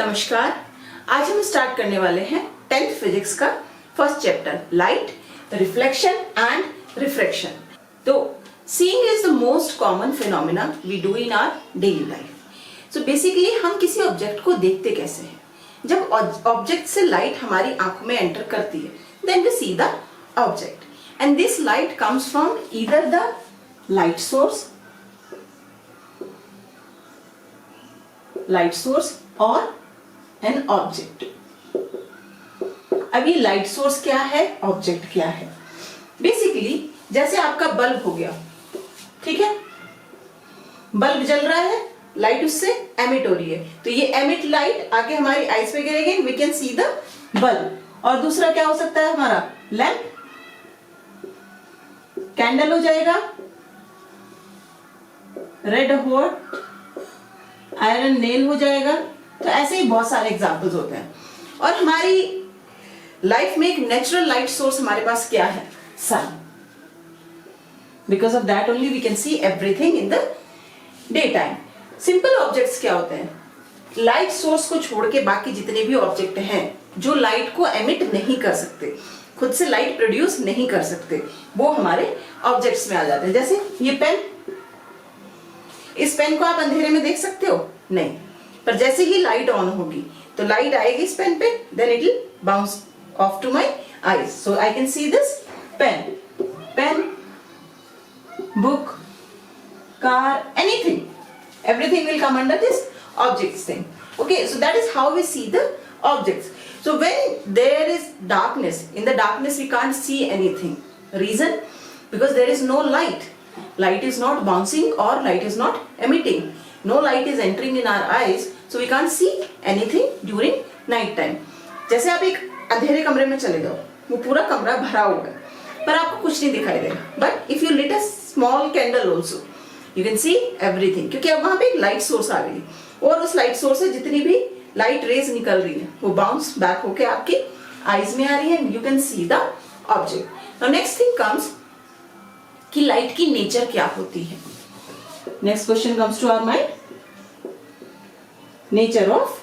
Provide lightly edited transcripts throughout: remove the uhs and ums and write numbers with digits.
नमस्कार। आज हम स्टार्ट करने वाले हैं 10th फिजिक्स का first chapter light, reflection and refraction. तो seeing is the most common phenomena we do in our daily life. So basically हम किसी ऑब्जेक्ट को देखते कैसे हैं? जब ऑब्जेक्ट से लाइट हमारी आंखों में एंटर करती है then we see the object and this light comes from either the light source और एन ऑब्जेक्ट। अब ये लाइट सोर्स क्या है, ऑब्जेक्ट क्या है? बेसिकली जैसे आपका बल्ब हो गया, ठीक है, बल्ब जल रहा है, लाइट उससे एमिट हो रही है, तो ये एमिट लाइट आके हमारी आईज पे गिरेगी, we can see the bulb. और दूसरा क्या हो सकता है हमारा? लैंप, कैंडल हो जाएगा, रेड हॉट आयरन नेल हो जाएगा। तो ऐसे ही बहुत सारे एग्जांपल्स होते हैं। और हमारी लाइफ में एक नेचुरल लाइट सोर्स हमारे पास क्या है? Sun. Because of that only we can see everything in the day time. Simple objects क्या होते हैं? लाइट सोर्स को छोड़ के बाकी जितने भी ऑब्जेक्ट हैं जो लाइट को एमिट नहीं कर सकते, खुद से लाइट प्रोड्यूस नहीं कर सकते, वो हमारे ऑब्जेक्ट्स में आ जाते हैं। जैसे ये पेन, इस पेन को आप अंधेरे में देख सकते हो? नहीं, पर जैसे ही लाइट ऑन होगी तो लाइट आएगी इस पेन पे, then it will bounce off to my eyes, so I can see this pen, book, car, anything, everything will come under this objects thing. Okay, so that is how we see the objects. So when there is darkness, in the darkness we can't see anything. Reason? Because there is no light. Light is not bouncing or light is not emitting. No light is entering in our eyes, so we can't see anything during night time. जैसे आप एक अंधेरे कमरे में चले जाओ, वो पूरा कमरा भरा हुआ है, पर आपको कुछ नहीं दिखाई देगा। But if you lit a small candle also, you can see everything, क्योंकि अब वहां पे एक लाइट सोर्स आ गई है और उस लाइट सोर्स से जितनी भी लाइट रेज निकल रही है वो बाउंस बैक होके आपकी आईज में आ रही है, you can see the object. Now next thing comes कि लाइट की नेचर क्या होती है। Next question comes to our mind, nature of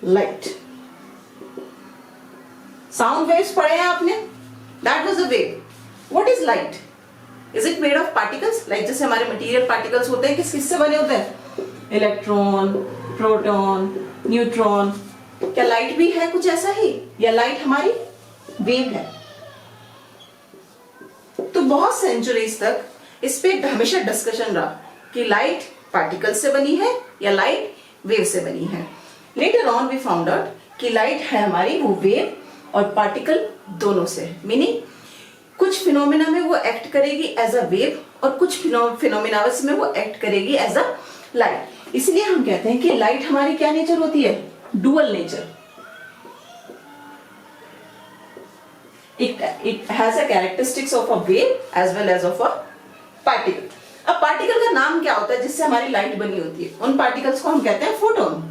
light. Sound waves पढ़े हैं आपने? That was a wave. What is light? Is it made of particles? Like जैसे हमारे मटेरियल पार्टिकल्स होते हैं, किस से बने होते हैं? Electron, proton, neutron. क्या लाइट भी है कुछ ऐसा ही, या लाइट हमारी वेव है? तो बहुत सेंचुरीज तक इस पे हमेशा डिस्कशन रहा कि लाइट पार्टिकल से बनी है या लाइट वेव से बनी है। Later on we found out कि लाइट है हमारी वो वेव और पार्टिकल दोनों से, मीनिंग कुछ फिनोमिना में वो एक्ट करेगी एज अ वेव और कुछ फिनोमिनास में वो एक्ट करेगी एज अ लाइट। इसलिए हम कहते हैं कि लाइट हमारी क्या नेचर होती है? Dual nature. It has a characteristics of a wave as well as of a particle. अब पार्टिकल का नाम क्या होता है जिससे हमारी लाइट बनी होती है? उन पार्टिकल्स को हम कहते हैं फोटोन।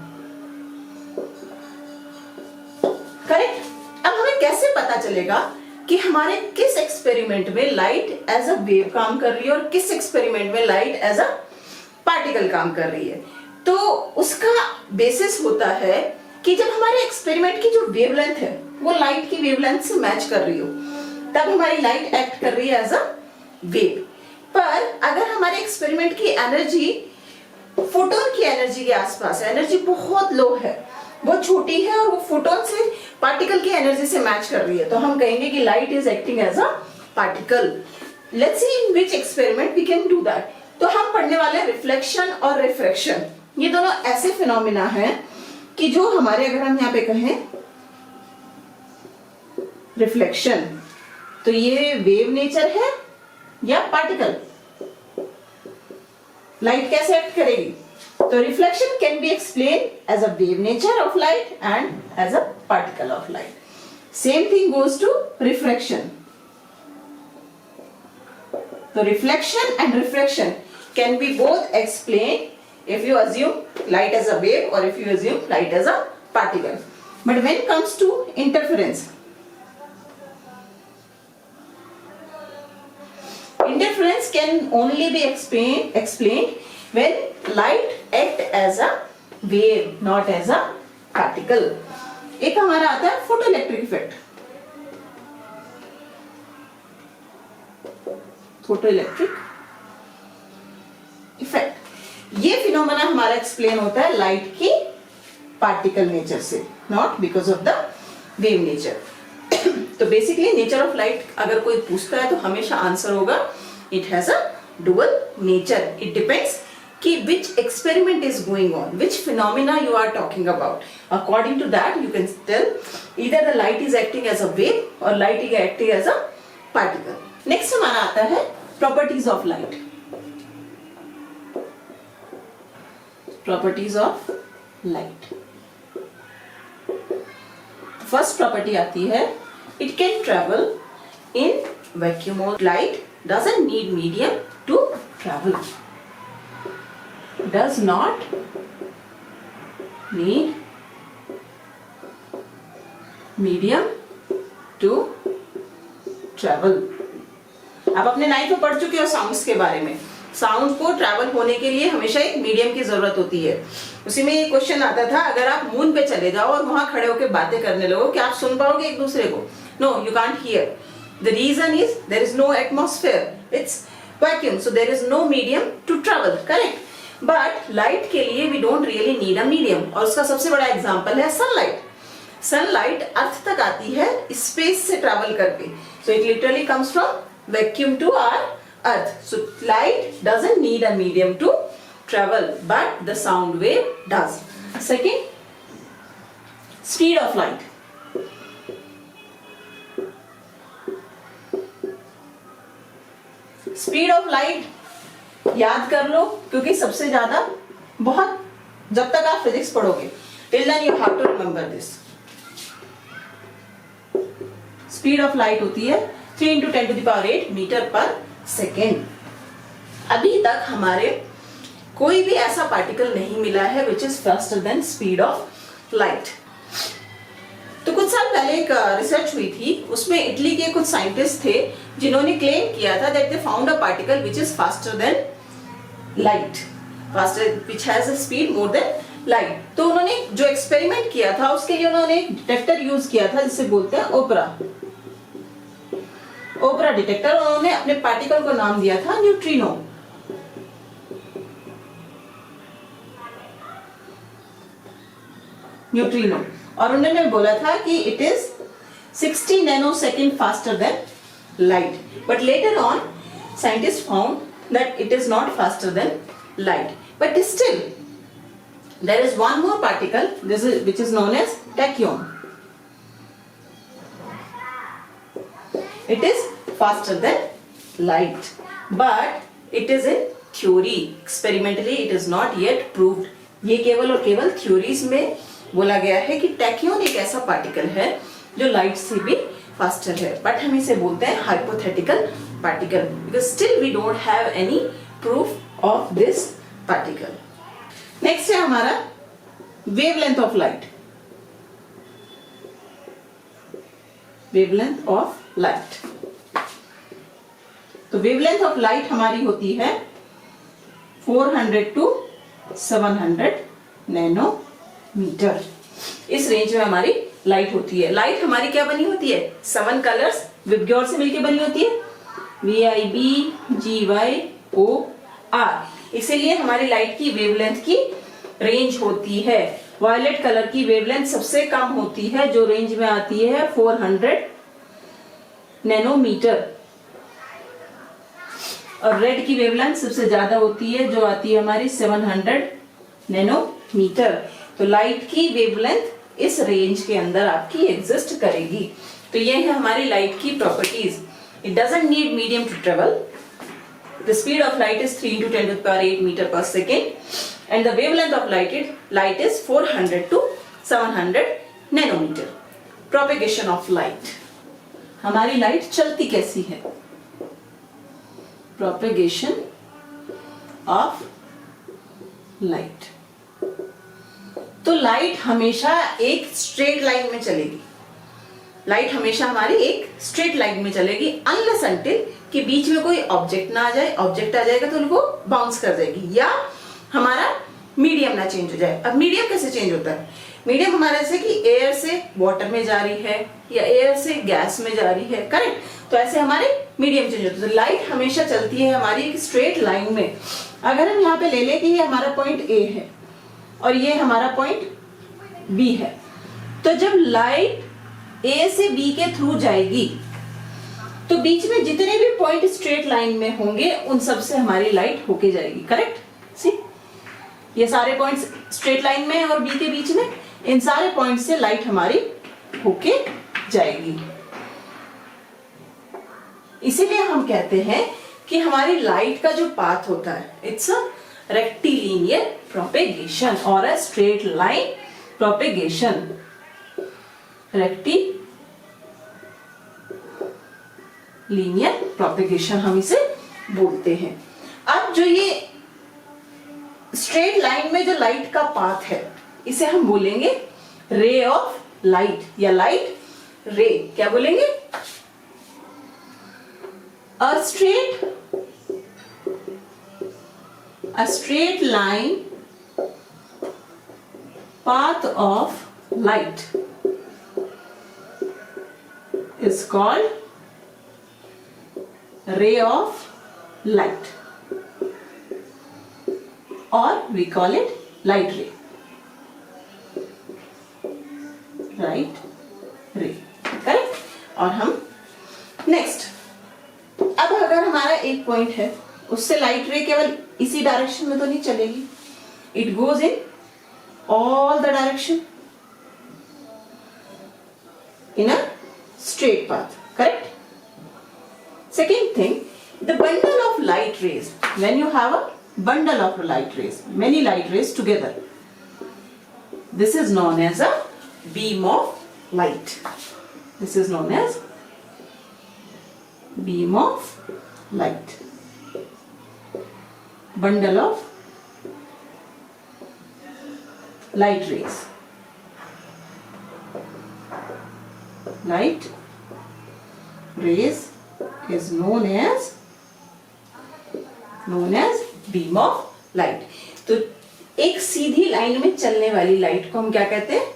करेक्ट। अब हमें कैसे पता चलेगा कि हमारे किस एक्सपेरिमेंट में लाइट एज अ वेव काम कर रही है और किस एक्सपेरिमेंट में लाइट एज अ पार्टिकल काम कर रही है? तो उसका बेसिस होता है कि जब हमारे एक्सपेरिमेंट की जो वेवलेंथ है वो लाइट की वेवलेंथ से मैच कर रही हो, तब हमारी लाइट एक्ट कर रही है एज अ वेव। पर अगर हमारे एक्सपेरिमेंट की एनर्जी फोटोन की एनर्जी के आसपास है, एनर्जी बहुत लो है, बहुत छोटी है और वो फोटोन से पार्टिकल की एनर्जी से मैच कर रही है, तो हम कहेंगे कि light is acting as a particle. Let's see in which experiment we can do that. तो हम पढ़ने वाले रिफ्लेक्शन और रिफ्रैक्शन, ये दोनों ऐसे फिनोमिना हैं कि जो हमारे, अगर हम यहाँ पे कहें रिफ्लेक्शन, तो ये वेव नेचर है या पार्टिकल? लाइट कैसे एक्ट करेगी? So reflection can be explained as a wave nature of light and as a particle of light. Same thing goes to refraction. So reflection and refraction can be both explained if you assume light as a wave or if you assume light as a particle. But when it comes to interference, interference can only be explained when light act as a wave, not as a particle. एक हमारा आता है photo electric effect. Photo electric effect, ये phenomena हमारा explain होता है light की particle nature से, not because of the wave nature. तो बेसिकली नेचर ऑफ लाइट अगर कोई पूछता है तो हमेशा आंसर होगा it has a dual nature. It depends कि which experiment is going on, which phenomena you are talking about. According to that, you can tell either the light is acting as a wave or light is acting as a particle. Next हमारा आता है properties of light. Properties of light. First property आती है it can travel in vacuum mode. Light doesn't need medium to travel. Does not need medium to travel. आप अपने 9th में पढ़ चुके हो साउंड्स के बारे में। साउंड को ट्रैवल होने के लिए हमेशा एक मीडियम की जरूरत होती है। उसी में ये क्वेश्चन आता था, अगर आप मून पे चले जाओ और वहां खड़े होकर बातें करने लगो, क्या आप सुन पाओगे एक दूसरे को? No, you can't hear. The reason is there is no atmosphere, it's vacuum, so there is no medium to travel, correct. But light के लिए we don't really need a medium, और उसका सबसे बड़ा एग्जांपल है सनलाइट। सनलाइट अर्थ तक आती है स्पेस से ट्रैवल करके, so it literally comes from vacuum to our earth. So light doesn't need a medium to travel, but the sound wave does. Second, speed of light. Speed of light याद कर लो, क्योंकि सबसे ज्यादा बहुत जब तक आप फिजिक्स पढ़ोगे till then you have to remember this. Speed of light होती है 3 × 10⁸ मीटर पर सेकेंड। अभी तक हमारे कोई भी ऐसा पार्टिकल नहीं मिला है which is faster than speed of light. तो कुछ साल पहले एक रिसर्च हुई थी, उसमें इटली के कुछ साइंटिस्ट थे जिन्होंने क्लेम किया था that they found a particle which is faster than light, faster which has a speed more than light. तो उन्होंने जो एक्सपेरिमेंट किया था उसके लिए उन्होंने एक डिटेक्टर यूज किया था जिसे बोलते हैं ओपरा डिटेक्टर। उन्होंने अपने पार्टिकल को नाम दिया था न्यूट्रिनो। और उन्होंने बोला था कि it is 60 nanosecond faster than light, but later on scientists found that it is not faster than light, but still there is one more particle which is known as tachyon. It is faster than light, but it is in theory. Experimentally it is not yet proved. ये केवल और केवल theories में बोला गया है कि टैक्योन एक ऐसा पार्टिकल है जो लाइट से भी फास्टर है, बट हम इसे बोलते हैं hypothetical particle, because still we don't have any proof of this particle. Next है हमारा wavelength of light. Wavelength of light, तो वेवलेंथ ऑफ लाइट हमारी होती है 400 to 700 नैनोमीटर। इस रेंज में हमारी लाइट होती है। लाइट हमारी क्या बनी होती है? 7 कलर्स विबग्योर से मिलकर बनी होती है, VIBGYOR। इसीलिए हमारी लाइट की वेवलेंथ की रेंज होती है। वायलेट कलर की वेवलेंथ सबसे कम होती है, जो रेंज में आती है 400 नैनोमीटर, और रेड की वेवलेंथ सबसे ज्यादा होती है, जो आती है हमारी 700 नैनोमीटर। तो लाइट की वेवलेंथ इस रेंज के अंदर आपकी एग्जिस्ट करेगी। तो ये है हमारी लाइट की properties. It doesn't need medium to travel, the speed of light is 3 × 10⁸ metre per second, and the wavelength of light is 400 to 700 nanometre. Propagation of light, हमारी लाइट चलती कैसी है? प्रोपेगेशन ऑफ लाइट, तो light हमेशा एक straight line में चलेगी। Light हमेशा हमारी एक स्ट्रेट लाइन में चलेगी अनलेस अनटिल कि बीच में कोई ऑब्जेक्ट ना आ जाए। ऑब्जेक्ट आ जाएगा तो वो बाउंस कर जाएगी, या हमारा मीडियम ना चेंज हो जाए। अब मीडियम कैसे चेंज होता है? मीडियम हमारे से कि एयर से वाटर में जा रही है या एयर से गैस में जा रही है, करेक्ट। तो ऐसे हमारे मीडियम चेंज होते हैं। तो लाइट हमेशा चलती है हमारी एक स्ट्रेट लाइन में। अगर हम यहाँ पे ले लें कि ये हमारा पॉइंट ए है और ये हमारा पॉइंट बी है, तो जब लाइट ए से बी के थ्रू जाएगी तो बीच में जितने भी पॉइंट स्ट्रेट लाइन में होंगे उन सब से हमारी लाइट होके जाएगी, करेक्ट। सी, ये सारे पॉइंट्स स्ट्रेट लाइन में और बी के बीच में, इन सारे पॉइंट से लाइट हमारी होके जाएगी। इसीलिए हम कहते हैं कि हमारी लाइट का जो पाथ होता है इट्स अ रेक्टिलिनियर प्रोपेगेशन और a straight line propagation. Rectilinear propagation हम इसे बोलते हैं। अब जो ये स्ट्रेट लाइन में जो लाइट का पाथ है इसे हम बोलेंगे रे ऑफ लाइट या लाइट रे। क्या बोलेंगे? A straight line path of light is called ray of light, or we call it light ray. Right ray, correct। और हम नेक्स्ट, अब अगर हमारा एक पॉइंट है उससे लाइट रे केवल इसी डायरेक्शन में तो नहीं चलेगी, it goes in all the direction in a straight path, correct. Second thing, the bundle of light raise, when you have a bundle of light rays, many light rays together, this is known as a beam of light. This is known as beam of light. Bundle of light rays. Light rays is known as beam of light. तो एक सीधी line में चलने वाली light को हम क्या कहते हैं?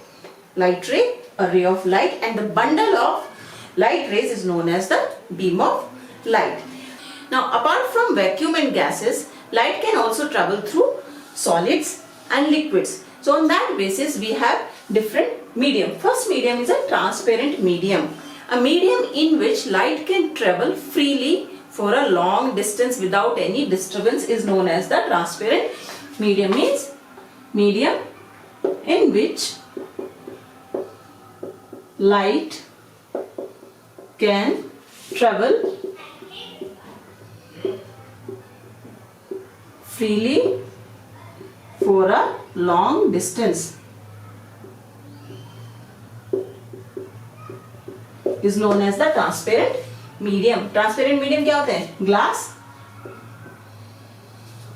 Light ray, a ray of light, and the bundle of light rays is known as the beam of light. Now apart from vacuum and gases, light can also travel through solids and liquids. So on that basis we have different medium. First medium is a transparent medium, a medium in which light can travel freely for a long distance without any disturbance is known as the transparent medium. Means medium in which light can travel freely for a long distance is known as the transparent medium. Transparent medium क्या होते हैं? Glass,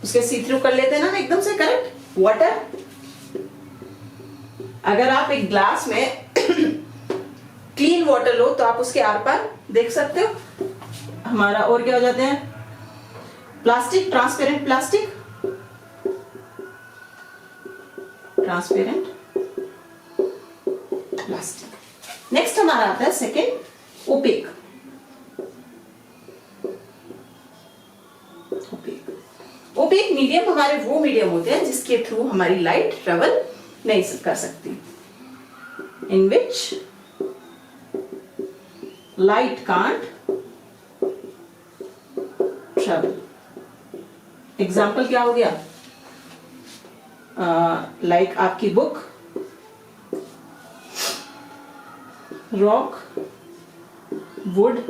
उसके सी through कर लेते हैं ना एकदम से, करेक्ट। वाटर, अगर आप एक ग्लास में क्लीन वाटर लो तो आप उसके आर पार देख सकते हो। हमारा और क्या हो जाते हैं? Plastic, transparent plastic, transparent plastic. Next हमारा आता है सेकेंड, ओपेक। ओपेक मीडियम हमारे वो मीडियम होते हैं जिसके थ्रू हमारी लाइट ट्रेवल नहीं कर सकती, in which light can't travel. Example क्या हो गया? लाइक आपकी book, rock, wood,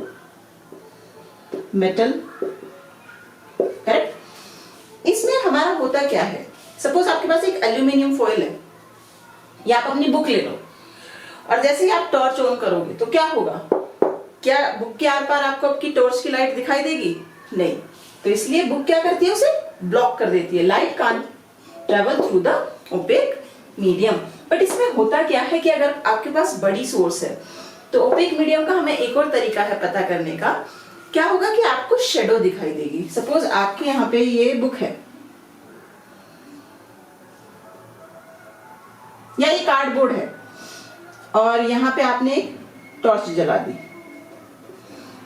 metal, correct. इसमें हमारा होता क्या है? सपोज आपके पास एक एल्यूमिनियम फॉइल है, या आप अपनी बुक ले लो और जैसे ही आप टॉर्च ऑन करोगे तो क्या होगा? क्या बुक के आर पार आपको आपकी टॉर्च की लाइट दिखाई देगी? नहीं। तो इसलिए बुक क्या करती है? उसे ब्लॉक कर देती है। Light can't travel through the OPEC medium. But इसमें होता क्या है कि अगर आपके पास बड़ी सोर्स है तो ओपेक मीडियम का हमें एक और तरीका है पता करने का। क्या होगा कि आपको शेडो दिखाई देगी। सपोज आपके यहाँ पे ये बुक है, या ये कार्डबोर्ड है और यहाँ पे आपने एक टॉर्च जला दी,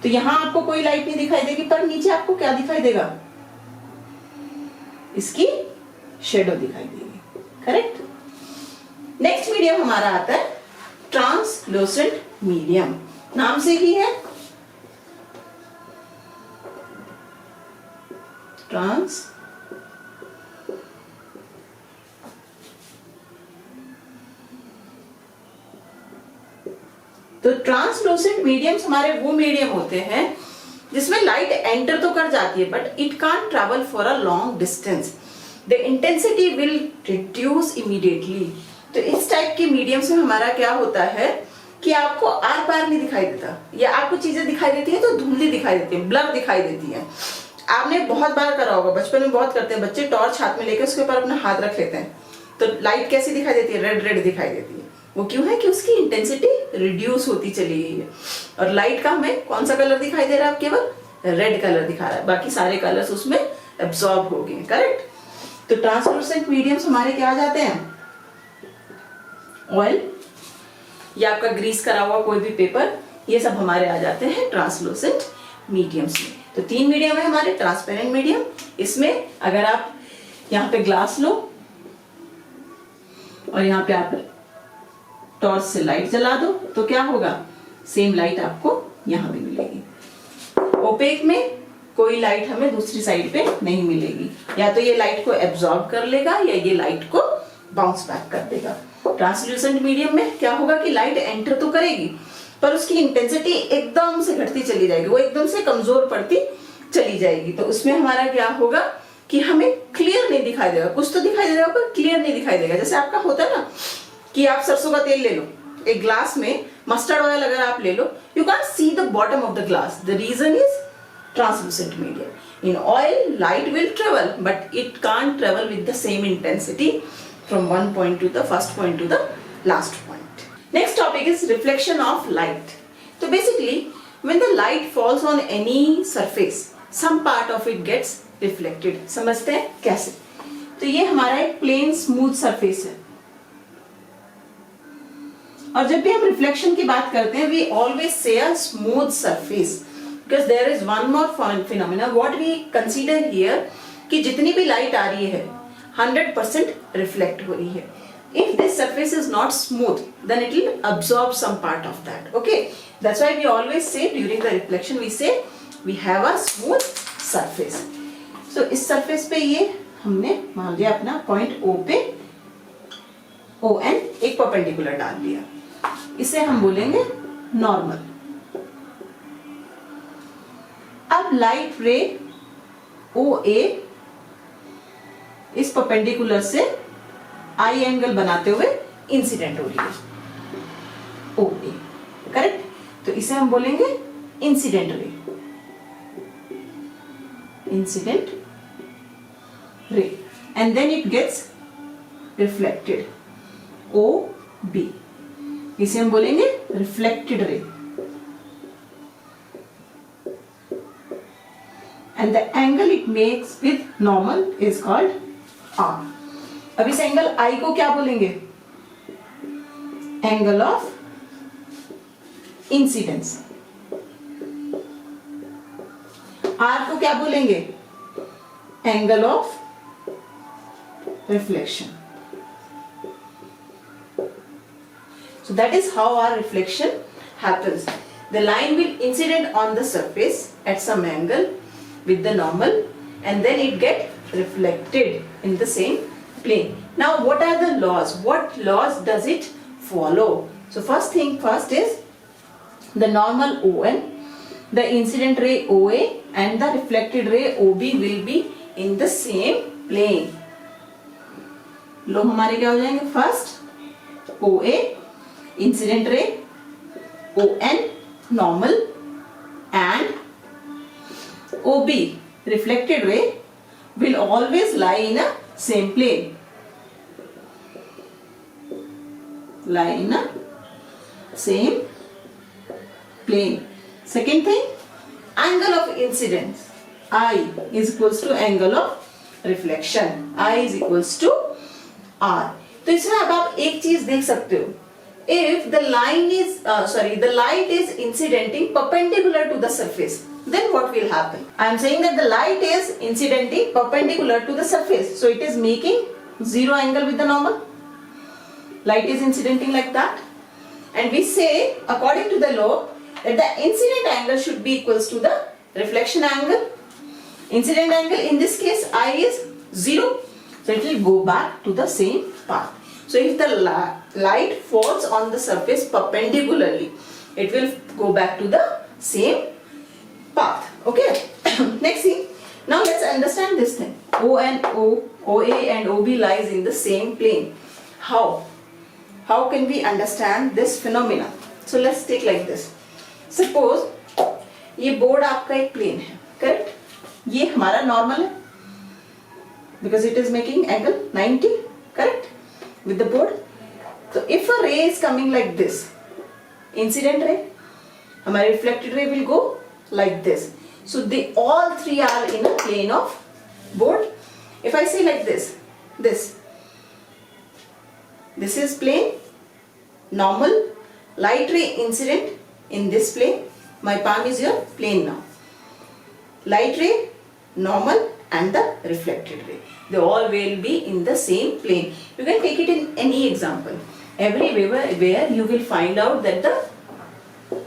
तो यहाँ आपको कोई लाइट नहीं दिखाई देगी, पर नीचे आपको क्या दिखाई देगा? इसकी शेडो दिखाई देगी। करेक्ट। नेक्स्ट मीडियम हमारा आता है ट्रांसलूसेंट मीडियम, नाम से ही है तो ट्रांसलूसेंट मीडियम्स हमारे वो मीडियम होते हैं जिसमें लाइट एंटर तो कर जाती है but it can't travel for a long distance, the intensity will reduce immediately. तो इस टाइप के मीडियम से हमारा क्या होता है कि आपको आर पार नहीं दिखाई देता, या आपको चीजें दिखाई देती है तो धुंधली दिखाई देती है, ब्लर दिखाई देती है। आपने बहुत बार करा होगा, बचपन में बहुत करते हैं बच्चे, टॉर्च हाथ में लेकर उसके ऊपर अपना हाथ रख लेते हैं तो लाइट कैसी दिखाई देती है? रेड रेड दिखाई देती है। वो क्यों है कि उसकी इंटेंसिटी रिड्यूस होती चली गई है। और लाइट का हमें कौन सा कलर दिखाई दे रहा है? केवल रेड कलर दिखा रहा है, बाकी सारे कलर्स उसमें एब्सॉर्ब हो गए। करेक्ट। तो ट्रांसलूसेंट मीडियम्स हमारे क्या आ जाते हैं? ऑयल या आपका ग्रीस करा हुआ कोई भी पेपर, ये सब हमारे आ जाते हैं ट्रांसलूसेंट मीडियम्स में। तो 3 मीडियम है हमारे। ट्रांसपेरेंट मीडियम, इसमें अगर आप यहाँ पे ग्लास लो और यहाँ पे आप टॉर्च से लाइट जला दो तो क्या होगा? सेम लाइट आपको यहाँ भी मिलेगी। ओपेक में कोई लाइट हमें दूसरी साइड पे नहीं मिलेगी, या तो ये लाइट को एब्जॉर्ब कर लेगा या ये लाइट को बाउंस बैक कर देगा। ट्रांसल्यूसेंट मीडियम में क्या होगा कि लाइट एंटर तो करेगी पर उसकी इंटेंसिटी एकदम से घटती चली जाएगी, वो एकदम से कमजोर पड़ती चली जाएगी। तो उसमें हमारा क्या होगा कि हमें क्लियर नहीं दिखाई देगा, कुछ तो दिखाई देगा पर क्लियर नहीं दिखाई देगा। जैसे आपका होता है ना कि आप सरसों का तेल ले लो, एक ग्लास में मस्टर्ड ऑयल अगर आप ले लो, you can see the bottom of the glass, the reason is translucent medium. In oil, light will travel, but it can't travel with the same intensity from one point to the first point to the last point. Next topic is reflection of light. So basically, when the light falls on any surface, some part of it gets reflected. समझते हैं कैसे? तो ये हमारा एक plain smooth surface है, और जब भी हम रिफ्लेक्शन की बात करते हैं, we always say a smooth surface. Because there is one more phenomena what we consider here कि जितनी भी लाइट आ रही है 100% रिफ्लेक्ट हो रही है. If this surface is not smooth, then it will absorb some part of that. Okay, that's why we always say during the reflection we say we have a smooth surface. So इस surface पे ये हमने मान लिया अपना point O पे ON एक perpendicular डाल दिया, इसे हम बोलेंगे नॉर्मल. अब लाइट रे OA इस परपेंडिकुलर से आई एंगल बनाते हुए इंसिडेंट हो रही है OA. करेक्ट. तो इसे हम बोलेंगे incident ray, incident ray, and then it gets reflected OB. इसे हम बोलेंगे reflected ray, and the angle it makes with normal is called R. अब इस एंगल I को क्या बोलेंगे? Angle of incidence. R को क्या बोलेंगे? Angle of reflection. So that is how our reflection happens. The line will incident on the surface at some angle with the normal, and then it get reflected in the same plane. Now what are the laws? What laws does it follow? So first thing first is the normal ON, the incident ray OA and the reflected ray OB will be in the same plane. लो हमारे क्या हो जाएंगे? First OA incident ray, ON normal and OB reflected ray will always lie in a same plane. Lie in a same plane. Second thing, angle of incidence I is equals to angle of reflection. I is equals to R. तो इसमें अब आप एक चीज देख सकते हो, if the light is incidenting perpendicular to the surface, then what will happen? I am saying that the light is incidenting perpendicular to the surface, so it is making zero angle with the normal. Light is incidenting like that, and we say according to the law that the incident angle should be equals to the reflection angle. Incident angle in this case I is 0, so it will go back to the same path. So if the light falls on the surface perpendicularly, it will go back to the same path. Okay. Next thing, now let's understand this thing. OA and OB lies in the same plane. How can we understand this phenomena? So let's take like this. Suppose ये board आपका एक plane है, correct? ये हमारा normal है because it is making angle 90, correct, with the board. So if a ray is coming like this, incident ray, हमारी reflected ray will go like this. So they all three are in a plane of board. If I say like this is plane, normal, light ray incident in this plane. My palm is your plane now. Light ray, normal, and the reflected ray. They all will be in the same plane. You can take it in any example. Everywhere where you will find out that the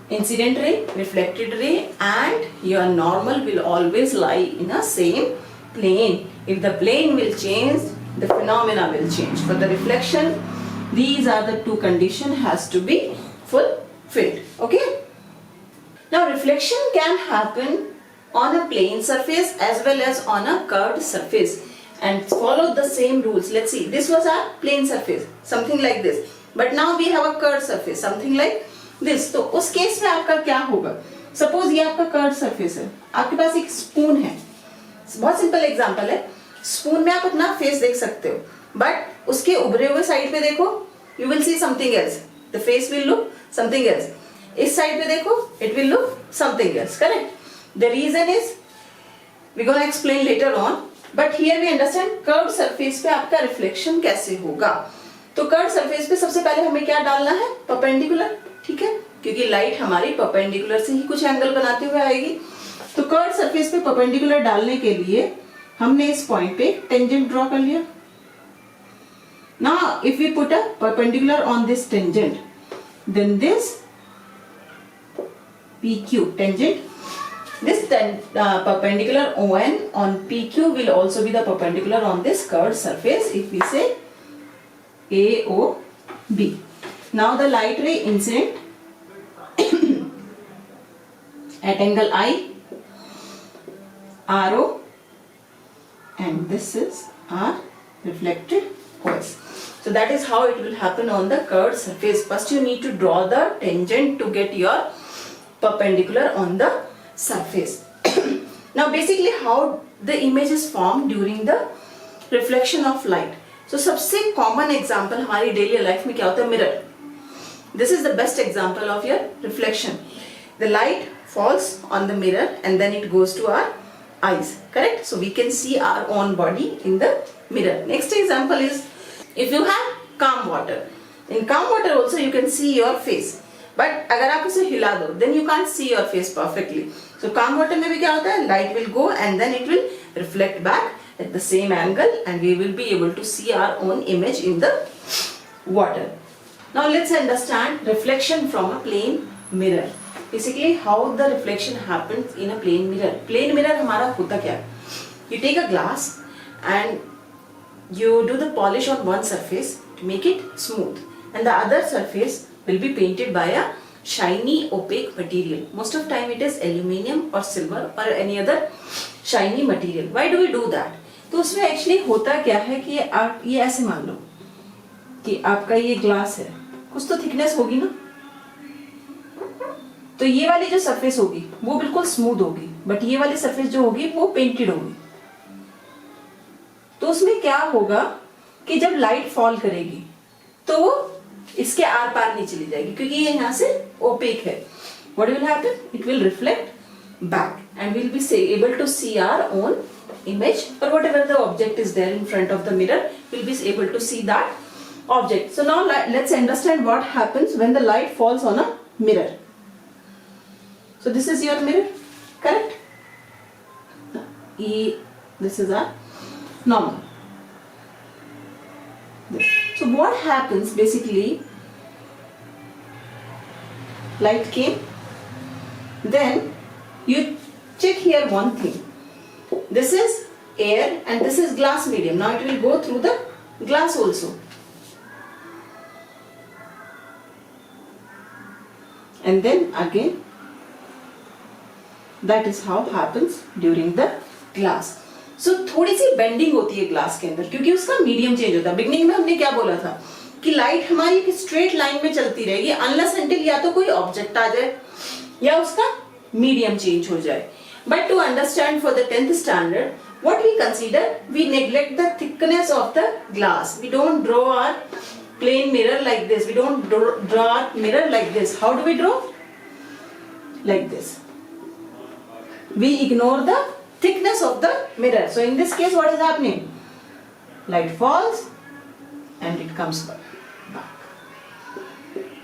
incident ray, reflected ray, and your normal will always lie in a same plane. If the plane will change, the phenomena will change. For the reflection, these are the two conditions has to be fulfilled. Okay. Now reflection can happen on a plane surface as well as on a curved surface and follow the same rules. Let's see, this was a plane surface, something like this, but now we have a curved surface, something like this. तो उस case में आपका क्या होगा? Suppose ये आपका curve surface है, आपके पास एक स्पून है, बहुत सिंपल एग्जांपल है, स्पून में आप अपना फेस देख सकते हो, बट उसके उभरे हुए साइड पे देखो, you will see something else, the face will look something else. इस साइड पे देखो, it will look something else, correct? The reason is we're going to explain later on, but here we understand curved surface पे आपका reflection कैसे होगा. तो curve surface पे सबसे पहले हमें क्या डालना है? परपेंडिकुलर, ठीक है, क्योंकि लाइट हमारी परपेंडिकुलर से ही कुछ एंगल बनाते हुए आएगी. तो कर्व सरफेस पे परपेंडिकुलर डालने के लिए हमने इस पॉइंट पे टेंजेंट ड्रॉ कर लिया. Now if we put a perpendicular on this tangent, then this PQ tangent, this perpendicular ON on PQ will also be the perpendicular on this curved surface. If we say AOB. Now the light ray incident at angle I, RO, and this is our reflected OS. So that is how it will happen on the curved surface. First you need to draw the tangent to get your perpendicular on the surface. Now basically how the image is formed during the reflection of light. So सबसे common example हमारी daily life में क्या होता है? Mirror. This is the best example of your reflection. The light falls on the mirror and then it goes to our eyes, correct? So we can see our own body in the mirror. Next example is if you have calm water. In calm water also you can see your face. But अगर आप उसे हिला दो, then you can't see your face perfectly. So calm water में भी क्या होता है? Light will go and then it will reflect back at the same angle and we will be able to see our own image in the water. Now let's understand reflection from a plane mirror. Basically how the reflection happens in a plane mirror. Plane mirror हमारा होता क्या है? You take a glass and you do the polish on one surface to make it smooth and the other surface will be painted by a shiny opaque material. Most of time it is aluminium or silver or any other shiny material. Why do we do that? तो उसमें actually होता क्या है कि आप ये ऐसे मान लो कि आपका ये ग्लास है, कुछ तो थिकनेस होगी ना, तो ये वाली जो सरफेस होगी वो बिल्कुल स्मूथ होगी, बट ये वाली सरफेस जो होगी वो पेंटेड होगी. तो उसमें क्या होगा कि जब लाइट फॉल करेगी तो वो इसके आर पार नहीं चली जाएगी क्योंकि ये यहाँ से ओपेक है. What will happen? It will reflect back and we'll be able to see our own image, or whatever the object is there in front of the mirror, will be able to see that object. So now let's understand what happens when the light falls on a mirror. So this is your mirror, correct? This is our normal. So what happens basically, light came, then you check here one thing. This is air and this is glass medium. Now it will go through the glass also. And then again, that is how happens during the glass. So थोड़ी सी bending होती है glass के अंदर, क्योंकि उसका medium change होता है. Beginning में हमने क्या बोला था कि लाइट हमारी एक स्ट्रेट लाइन में चलती रहेगी अनलेस अनटिल या तो कोई ऑब्जेक्ट आ जाए या उसका मीडियम चेंज हो जाए. But to understand for the 10th standard, what we consider, we neglect the thickness of the glass. We don't draw our plain mirror like this. We don't draw our mirror like this. How do we draw? Like this. We ignore the thickness of the mirror. So in this case, what is happening? Light falls and it comes back.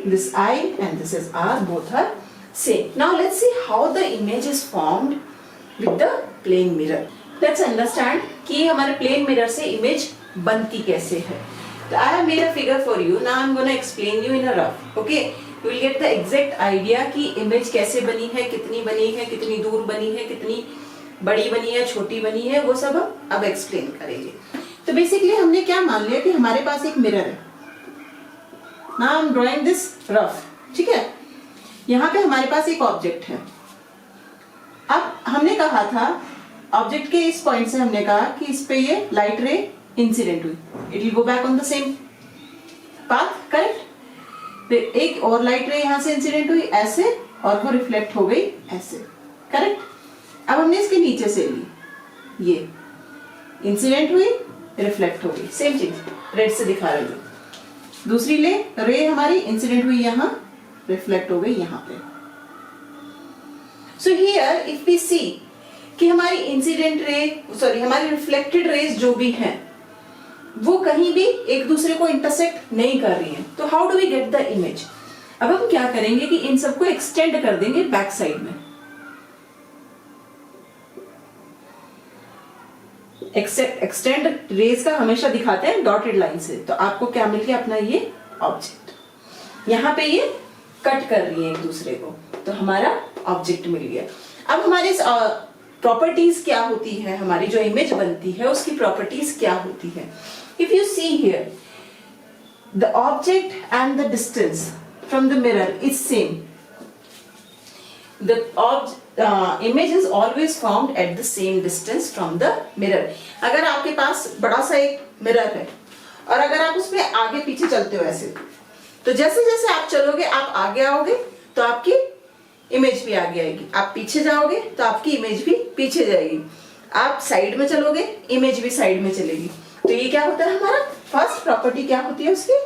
This I and this is R, both are same. Now let's see how the image is formed with the plane mirror. Let's understand कि हमारे plane mirror से image बनती कैसे है. So I have made a figure for you. Now I'm going to explain you in a rough. Okay? You will get the exact idea कि image कैसे बनी है, कितनी दूर बनी है, कितनी बड़ी बनी है, छोटी बनी है, वो सब हम अब एक्सप्लेन करेंगे. तो बेसिकली हमने क्या मान लिया कि हमारे पास एक मिरर है. Now I'm drawing this rough. ठीक है? यहाँ पे हमारे पास एक ऑब्जेक्ट है. अब हमने कहा था ऑब्जेक्ट के इस पॉइंट से हमने कहा कि इस पे ये लाइट रे इंसिडेंट हुई. It will go back on the same path, correct? फिर एक और लाइट रे यहाँ से इंसिडेंट हुई ऐसे और वो रिफ्लेक्ट हो गई ऐसे, करेक्ट? अब हमने इसके नीचे से ली, ये इंसिडेंट हुई, रिफ्लेक्ट हो गई, सेम चीज रेड से दिखा रही हूँ. दूसरी रे हमारी इंसिडेंट हुई यहाँ, रिफ्लेक्ट हो गई यहाँ पे. सो हियर इफ वी सी कि हमारी हमारी रिफ्लेक्टेड रेज जो भी हैं वो कहीं भी एक दूसरे को इंटरसेक्ट नहीं कर रही हैं. तो how do we get the image? अब हम क्या करेंगे कि इन सबको एक्सटेंड कर देंगे बैक साइड में. एक्सटेंड रेज का हमेशा दिखाते हैं डॉटेड लाइन से. तो आपको क्या मिल गया? अपना ये ऑब्जेक्ट. यहाँ पे ये कट कर रही है एक दूसरे को, तो हमारा ऑब्जेक्ट मिल गया. अब हमारे प्रॉपर्टीज क्या होती है, हमारी जो इमेज बनती है उसकी प्रॉपर्टीज क्या होती है? If you see here the object and the distance from the mirror is same. The image is always formed at the same distance from the mirror. अगर आपके पास बड़ा सा एक मिरर है और अगर आप उसमें आगे पीछे चलते हो ऐसे, तो जैसे जैसे आप चलोगे आप आगे आओगे तो आपकी इमेज भी आगे आएगी. आप पीछे जाओगे तो आपकी इमेज भी पीछे जाएगी. आप साइड में चलोगे, इमेज भी साइड में चलेगी. तो ये क्या होता है? हमारा फर्स्ट प्रॉपर्टी क्या होती है उसकी?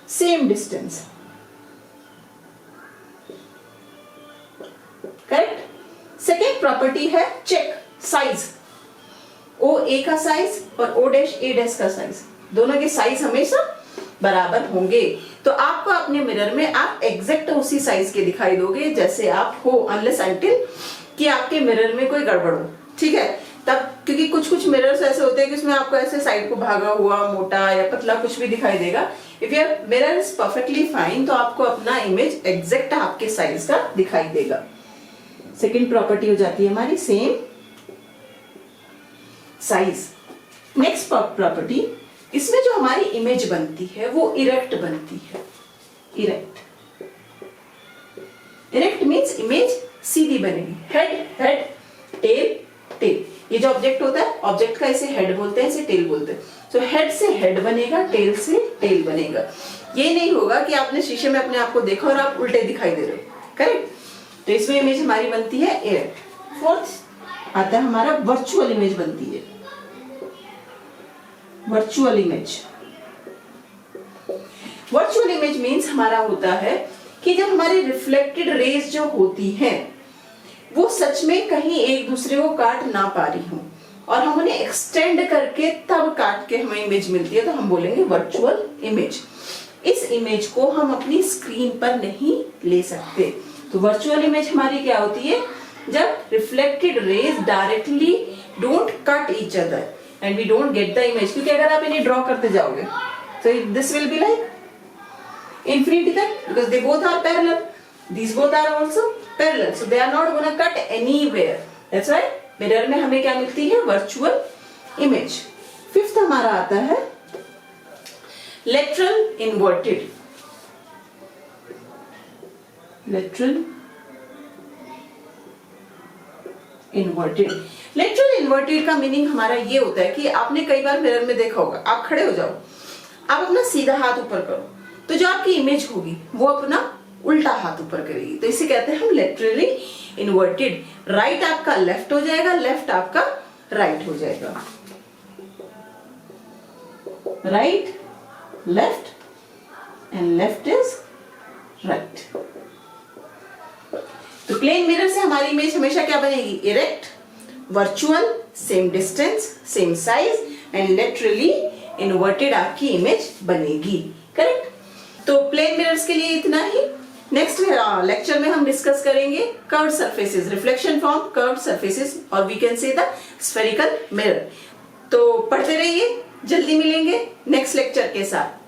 Same distance, correct? Second property है चेक साइज. ओ ए का साइज और ओ डैश ए डैश का साइज, दोनों के साइज हमेशा बराबर होंगे. तो आपको अपने मिरर में आप एग्जैक्ट उसी साइज के दिखाई दोगे जैसे आप हो, अनलेस अनटिल कि आपके मिरर में कोई गड़बड़ हो. ठीक है? तब क्योंकि कुछ मिरर्स ऐसे होते हैं कि उसमें आपको ऐसे साइड को भागा हुआ, मोटा या पतला कुछ भी दिखाई देगा. If your mirror is perfectly fine तो आपको अपना इमेज एग्जैक्ट आपके साइज का दिखाई देगा. सेकेंड प्रॉपर्टी हो जाती है हमारी सेम साइज. नेक्स्ट प्रॉपर्टी, इसमें जो हमारी इमेज बनती है वो इरेक्ट बनती है. इरेक्ट मीन्स इमेज सीधी बनेगी. Head tail. ये जो ऑब्जेक्ट होता है, ऑब्जेक्ट का इसे हेड बोलते हैं, इसे टेल बोलते हैं. तो हेड से हेड बनेगा, टेल से टेल बनेगा. ये नहीं होगा कि आपने शीशे में अपने आप को देखा और आप उल्टे दिखाई दे रहे हो, करेक्ट? तो इसमें इमेज हमारी बनती है इरेक्ट. फोर्थ आता है हमारा वर्चुअल इमेज बनती है. वर्चुअल इमेज मीन्स हमारा होता है कि जब हमारी रिफ्लेक्टेड रेज जो होती हैं वो सच में कहीं एक दूसरे को काट ना पा रही हो. और हम उन्हें एक्सटेंड करके तब काट के हमें इमेज मिलती है, तो हम बोलेंगे वर्चुअल इमेज। इस इमेज को हम अपनी स्क्रीन पर नहीं ले सकते। तो वर्चुअल इमेज हमारी क्या होती है, जब reflected rays directly don't cut each other and we don't get the image. क्योंकि अगर आप इन्हें ड्रॉ करते जाओगे तो this will be like infinity then, because they both are parallel, these both are also parallel, so they are not going to cut anywhere. That's why mirror में हमें क्या मिलती है, वर्चुअल इमेज। फिफ्थ हमारा आता है लेटरल इन्वर्टेड। लेटरल इन्वर्टेड का meaning हमारा ये होता है कि आपने कई बार मिरर में देखा होगा, आप खड़े हो जाओ, आप अपना सीधा हाथ ऊपर करो, तो जो आपकी इमेज होगी वो अपना उल्टा हाथ ऊपर करेगी, तो इसे कहते हैं हम लेटरली इन्वर्टेड। राइट आपका लेफ्ट हो जाएगा, लेफ्ट आपका राइट हो जाएगा। Right left and left is right. तो प्लेन मिरर से हमारी इमेज हमेशा क्या बनेगी, erect, virtual, same distance, same size and laterally inverted आपकी इमेज बनेगी। करेक्ट। तो प्लेन मिरर्स के लिए इतना ही। नेक्स्ट लेक्चर में हम डिस्कस करेंगे curved surfaces, reflection from curved surfaces, और we can say the spherical mirror. तो पढ़ते रहिए, जल्दी मिलेंगे नेक्स्ट लेक्चर के साथ।